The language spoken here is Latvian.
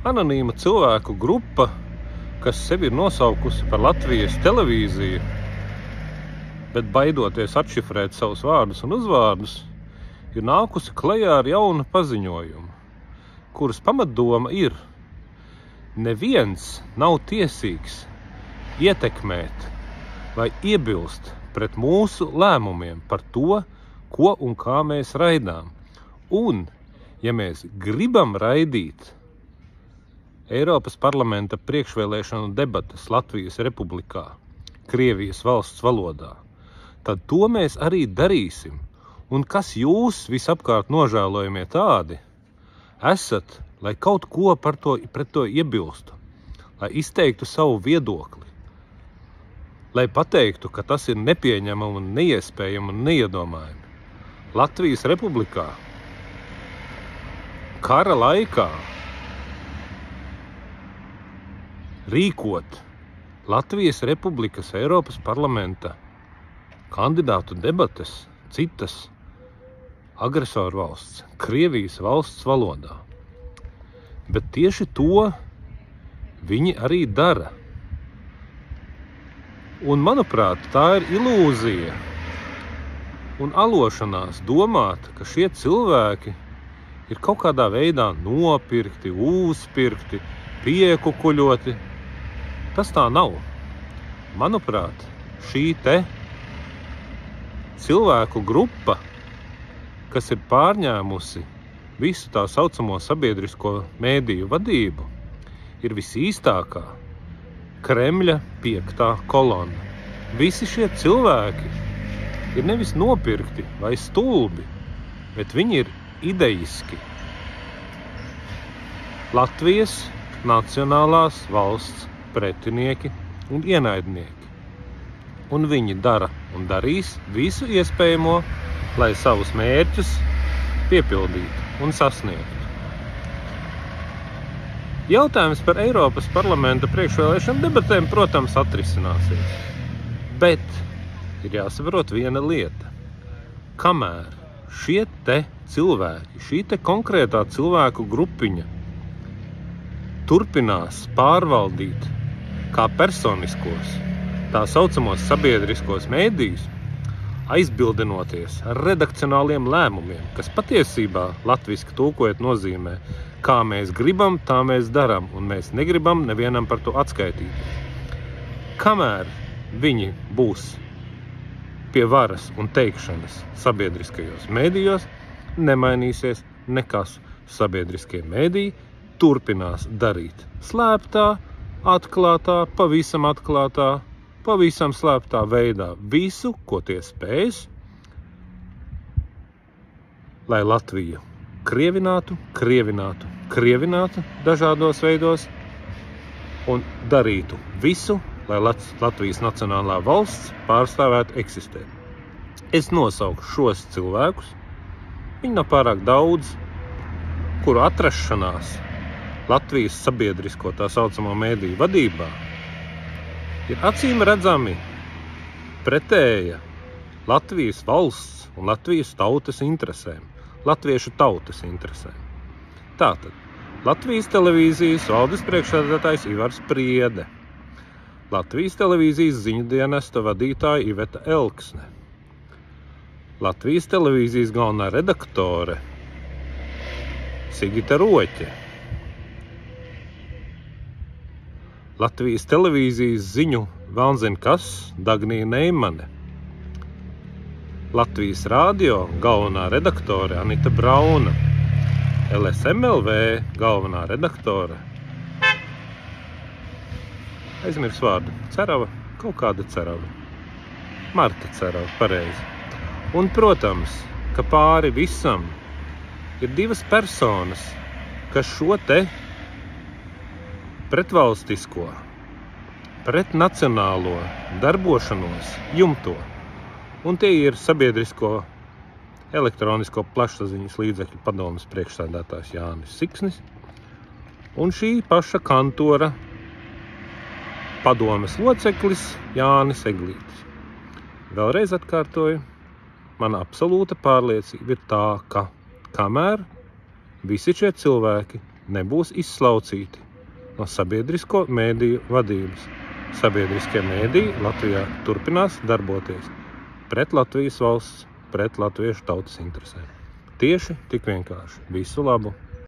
Anonīma cilvēku grupa, kas sevi ir nosaukusi par Latvijas televīziju, bet baidoties atšifrēt savus vārdus un uzvārdus, ir nākusi klajā ar jaunu paziņojumu, kuras pamatdoma ir: neviens nav tiesīgs ietekmēt vai iebilst pret mūsu lēmumiem par to, ko un kā mēs raidām. Un, ja mēs gribam raidīt Eiropas parlamenta priekšvēlēšanu debatas Latvijas Republikā, Krievijas valsts valodā, tad to mēs arī darīsim. Un kas jūs visapkārt nožēlojamie tādi esat, lai kaut ko pret to iebilstu, lai izteiktu savu viedokli, lai pateiktu, ka tas ir nepieņemami un neiespējami un neiedomājami. Latvijas Republikā kara laikā rīkot Latvijas Republikas Eiropas parlamenta kandidātu debates citas agresoru valsts, Krievijas valsts valodā. Bet tieši to viņi arī dara. Un, manuprāt, tā ir ilūzija un alošanās domāt, ka šie cilvēki ir kaut kādā veidā nopirkti, uzpirkti, piekukuļoti. Tas tā nav. Manuprāt, šī te cilvēku grupa, kas ir pārņēmusi visu tā saucamo sabiedrisko mēdīju vadību, ir visīstākā Kremļa 5. kolona. Visi šie cilvēki ir nevis nopirkti vai stulbi, bet viņi ir idejiski Latvijas nacionālās valsts pretinieki un ienaidnieki. Un viņi dara un darīs visu iespējamo, lai savus mērķus piepildītu un sasniegtu. Jautājums par Eiropas parlamenta priekšvēlēšanu debatēm, protams, atrisināsies. Bet ir jāsaprot viena lieta. Kamēr šie te cilvēki, šī te konkrētā cilvēku grupiņa turpinās pārvaldīt kā personiskos, tā saucamos sabiedriskos mēdījus, aizbildinoties ar redakcionāliem lēmumiem, kas patiesībā latviski tulkojot nozīmē, kā mēs gribam, tā mēs daram, un mēs negribam nevienam par to atskaitīt. Kamēr viņi būs pie varas un teikšanas sabiedriskajos mēdījos, nemainīsies nekas. Sabiedriskie mēdīji turpinās darīt slēptā, atklātā, pavisam slēptā veidā visu, ko tie spēs, lai Latviju krievinātu dažādos veidos un darītu visu, lai Latvijas nacionālā valsts pārstāvētu eksistēt. Es nosauku šos cilvēkus, viņi nav pārāk daudz, kuru atrašanās Latvijas sabiedrisko tā saucamo mēdīju vadībā ir acīm redzami pretēja Latvijas valsts un Latvijas tautas interesēm, latviešu tautas interesēm. Tātad, Latvijas televīzijas valdes priekšsēdētājs Ivars Priede, Latvijas televīzijas ziņu dienesta vadītāja Iveta Elksne, Latvijas televīzijas galvenā redaktore Sigita Roķe, Latvijas televīzijas ziņu velnzin kas Dagnija Neimane, Latvijas radio galvenā redaktore Anita Brauna, LSMLV galvenā redaktore aizmirs vārdu. Cerava, kaut kāda Cerava. Marta Cerava, pareizi. Un, protams, ka pāri visam ir divas personas, kas šo te pretvalstisko, pretnacionālo darbošanos jumto. Un tie ir sabiedrisko elektronisko plašsaziņas līdzekļu padomes priekšsēdētājs Jānis Siksnis un šī paša kantora padomes loceklis Jānis Eglītis. Vēlreiz atkārtoju, mana absolūta pārliecība ir tā, ka kamēr visi šie cilvēki nebūs izslaucīti no sabiedrisko mēdīju vadības. Sabiedriskie mēdīji Latvijā turpinās darboties pret Latvijas valsts, pret latviešu tautas interesēm. Tieši tik vienkārši. Visu labu!